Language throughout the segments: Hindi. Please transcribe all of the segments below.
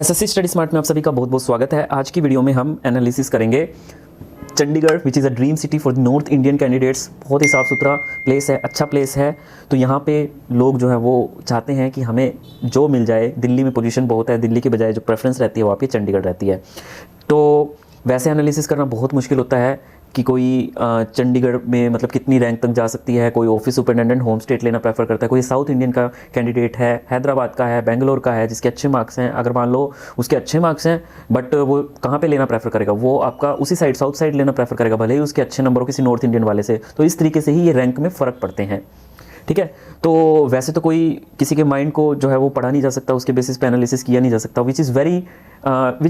एसएससी स्टडी स्मार्ट में आप सभी का बहुत बहुत स्वागत है। आज की वीडियो में हम एनालिसिस करेंगे Chandigarh which is a dream city for north Indian candidates. बहुत ही साफ़ सुथरा प्लेस है, अच्छा प्लेस है। तो यहाँ पे लोग जो है वो चाहते हैं कि हमें जो मिल जाए। दिल्ली में पोजीशन बहुत है, दिल्ली के बजाय जो प्रेफरेंस रहती है वो आपकी चंडीगढ़ रहती है। तो वैसे एनालिसिस करना बहुत मुश्किल होता है कि कोई चंडीगढ़ में मतलब कितनी रैंक तक जा सकती है। कोई ऑफिस सुपरिटेंडेंट होम स्टेट लेना प्रेफर करता है, कोई साउथ इंडियन का कैंडिडेट है, हैदराबाद का है, बेंगलोर का है, जिसके अच्छे मार्क्स हैं। अगर मान लो उसके अच्छे मार्क्स हैं बट वो कहाँ पे लेना प्रेफर करेगा, वो आपका उसी साइड साउथ साइड लेना प्रेफर करेगा, भले ही उसके अच्छे नंबर हो किसी नॉर्थ इंडियन वाले से। तो इस तरीके से ही ये रैंक में फ़र्क पड़ते हैं, ठीक है। तो वैसे तो कोई किसी के माइंड को जो है वो पढ़ा नहीं जा सकता, उसके बेसिस पे एनालिसिस किया नहीं जा सकता, विच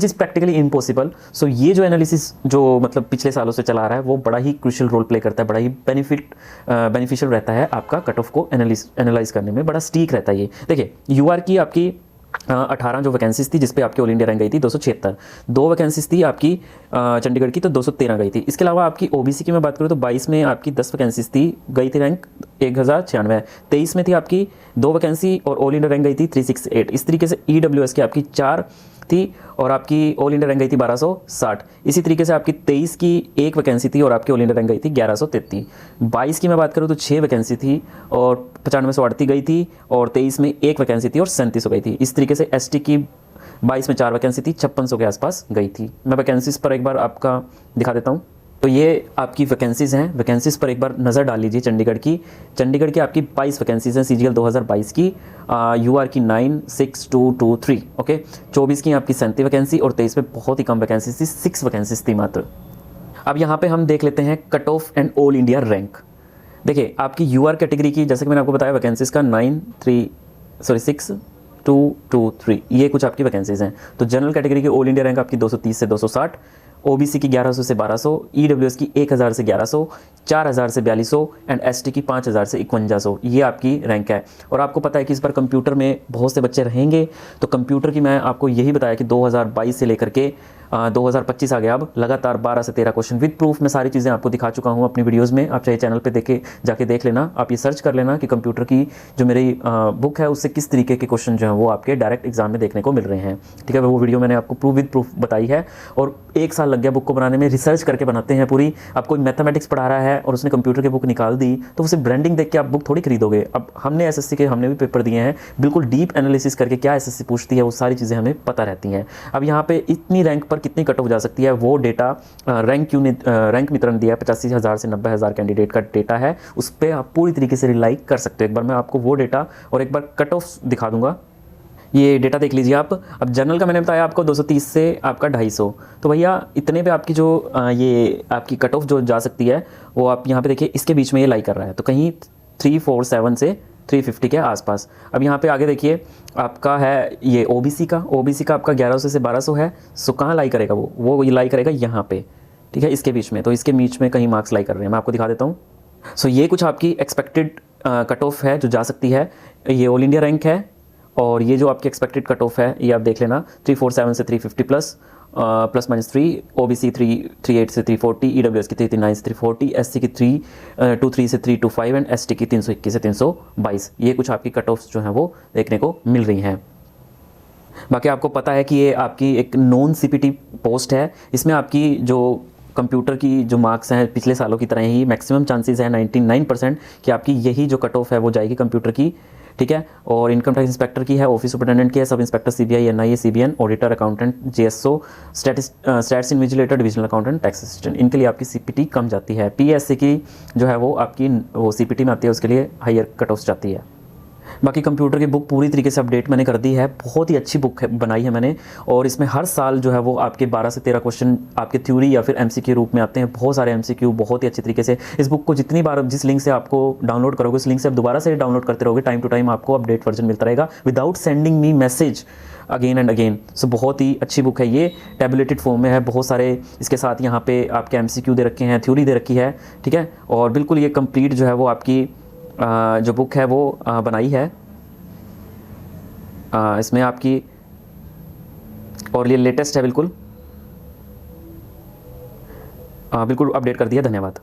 इज़ प्रैक्टिकली इम्पॉसिबल। सो ये जो एनालिसिस जो मतलब पिछले सालों से चला रहा है वो बड़ा ही क्रूशियल रोल प्ले करता है, बड़ा ही बेनिफिशियल रहता है आपका कट ऑफ को एनालाइज करने में, बड़ा स्टीक रहता है ये। देखिए यूआर की आपकी 18 जो वैकेंसीज थी जिसपे आपकी ऑल इंडिया रैंक गई थी 276, 2 वैकेंसीज थी आपकी चंडीगढ़ की तो 213 गई थी। इसके अलावा आपकी ओबीसी की मैं बात करूँ तो 22 में आपकी 10 वैकेंसीज थी, गई थी रैंक 1096। 23 में थी आपकी 2 वैकेंसी और ऑल इंडिया रैंक गई थी 368। इस तरीके से ईडब्ल्यूएस की आपकी 4 थी और आपकी ऑल इंडिया रैंक गई थी 1260। इसी तरीके से आपकी 23 की 1 वैकेंसी थी और आपकी ऑल इंडिया रैंक गई थी 1133। 22 की मैं बात करूँ तो 6 वैकेंसी थी और 9538 गई थी और 23 में 1 वैकेंसी थी और 3700 गई थी। इस तरीके से एसटी की 22 में 4 वैकेंसी थी, 5600 के आसपास गई थी। मैं वैकेंसीज पर एक बार आपका दिखा देता हूँ। तो ये आपकी वैकेंसीज़ हैं, वैकेंसीज़ पर एक बार नज़र डाल लीजिए। चंडीगढ़ की आपकी 22 वैकेंसीज़ हैं सीजीएल 2022 की, यूआर की 96223, ओके। 24 की आपकी 37 वैकेंसी और 23 में बहुत ही कम वैकेंसीज थी, 6 वैकेंसीज थी मात्र। अब यहाँ पे हम देख लेते हैं cut off and all India rank. देखिए आपकी यूआर कैटेगरी की जैसे कि मैंने आपको बताया वैकेंसीज़ का 6223 ये कुछ आपकी वैकेंसीज़ हैं। तो जनरल कैटेगरी की ऑल इंडिया रैंक आपकी 230 से 260, ओबीसी की 1100 से 1200, ईडब्ल्यूएस की 1000 से 1100, 4000 से 4200 एंड एसटी की 5000 से 5100। ये आपकी रैंक है। और आपको पता है कि इस बार कंप्यूटर में बहुत से बच्चे रहेंगे, तो कंप्यूटर की मैं आपको यही बताया कि 2022 से लेकर के 2025 आ गया। अब लगातार 12 से 13 क्वेश्चन विद प्रूफ मैं सारी चीज़ें आपको दिखा चुका हूँ अपनी वीडियोस में। आप चाहे चैनल पे जाके देख लेना, आप ये सर्च कर लेना कि कंप्यूटर की जो मेरी बुक है उससे किस तरीके के क्वेश्चन जो हैं वो आपके डायरेक्ट एग्जाम में देखने को मिल रहे हैं, ठीक है। वो वीडियो मैंने आपको प्रूफ विद प्रूफ बताई है और 1 साल लग गया बुक को बनाने में। रिसर्च करके बनाते हैं पूरी। आप कोई मैथमेटिक्स पढ़ा रहा है और उसने कंप्यूटर की बुक निकाल दी तो उसे ब्रांडिंग देख के आप बुक थोड़ी खरीदोगे। अब हमने एसएससी के हमने भी पेपर दिए हैं, बिल्कुल डीप एनालिसिस करके क्या एसएससी पूछती है वो सारी चीज़ें हमें पता रहती हैं। अब यहाँ पे इतनी रैंक पर कितनी कट ऑफ जा सकती है वो डेटा रैंक मित्र ने दिया है। 85,000 से 90,000 कैंडिडेट का डेटा है, उस पर आप पूरी तरीके से रिलाई कर सकते हो। एक बार मैं आपको वो डेटा और एक बार कट ऑफ दिखा दूंगा। ये डेटा देख लीजिए आप। अब जनरल का मैंने बताया आपको 230 से आपका 250, तो भैया इतने पे आपकी जो ये आपकी कट ऑफ जो जा सकती है वो आप यहाँ पे देखिए इसके बीच में ये लाई कर रहा है, तो कहीं 347 से 350 के आसपास। अब यहाँ पे आगे देखिए आपका है ये ओबीसी का आपका 1100 से 1200 है। सो कहाँ लाई करेगा वो ये लाई करेगा यहाँ पे, ठीक है, इसके बीच में। तो इसके बीच में कहीं मार्क्स लाई कर रहे हैं, मैं आपको दिखा देता हूँ। सो ये कुछ आपकी एक्सपेक्टेड कट ऑफ है जो जा सकती है। ये ऑल इंडिया रैंक है और ये जो आपकी एक्सपेक्टेड कट ऑफ है ये आप देख लेना 347 से 350 प्लस माइनस 3, ओबीसी 338 से 340, ईडब्ल्यूएस की 339 से 340, एससी की 323 से 325 एंड एसटी की 321 से 322। ये कुछ आपकी कट ऑफ्स जो हैं वो देखने को मिल रही हैं। बाकी आपको पता है कि ये आपकी एक नॉन सीपीटी पोस्ट है। इसमें आपकी जो कंप्यूटर की जो मार्क्स हैं पिछले सालों की तरह ही मैक्सिमम चांसेस है 99% कि आपकी यही जो कट ऑफ है वो जाएगी कंप्यूटर की, ठीक है। और इनकम टैक्स इंस्पेक्टर की है, ऑफिस सुपरिटेंडेंट की है, sub inspector CBI, NIA, CBN, auditor, accountant, JSO, stats invigilator, divisional accountant, tax assistant, इनके लिए आपकी सीपीटी कम जाती है। पीएससी की जो है वो आपकी वो सीपीटी में आती है, उसके लिए हायर कट ऑफ जाती है। बाकी कंप्यूटर की बुक पूरी तरीके से अपडेट मैंने कर दी है, बहुत ही अच्छी बुक बनाई है मैंने। और इसमें हर साल जो है वो आपके 12 से 13 क्वेश्चन आपके थ्योरी या फिर एमसीक्यू रूप में आते हैं, बहुत सारे एमसीक्यू बहुत ही अच्छी तरीके से। इस बुक को जितनी बार जिस लिंक से आपको डाउनलोड करोगे उस लिंक से आप दोबारा से डाउनलोड करते रहोगे, टाइम टू टाइम आपको अपडेट वर्जन मिलता रहेगा without sending me message again and again. So बहुत ही अच्छी बुक है ये, टैबुलेटेड फॉर्म में है, बहुत सारे इसके साथ यहाँ पे आपके एमसीक्यू दे रखे हैं, थ्योरी दे रखी है, ठीक है। और बिल्कुल ये कंप्लीट जो है वो आपकी जो बुक है वो बनाई है इसमें आपकी, और ये लेटेस्ट है, बिल्कुल बिल्कुल अपडेट कर दिया। धन्यवाद।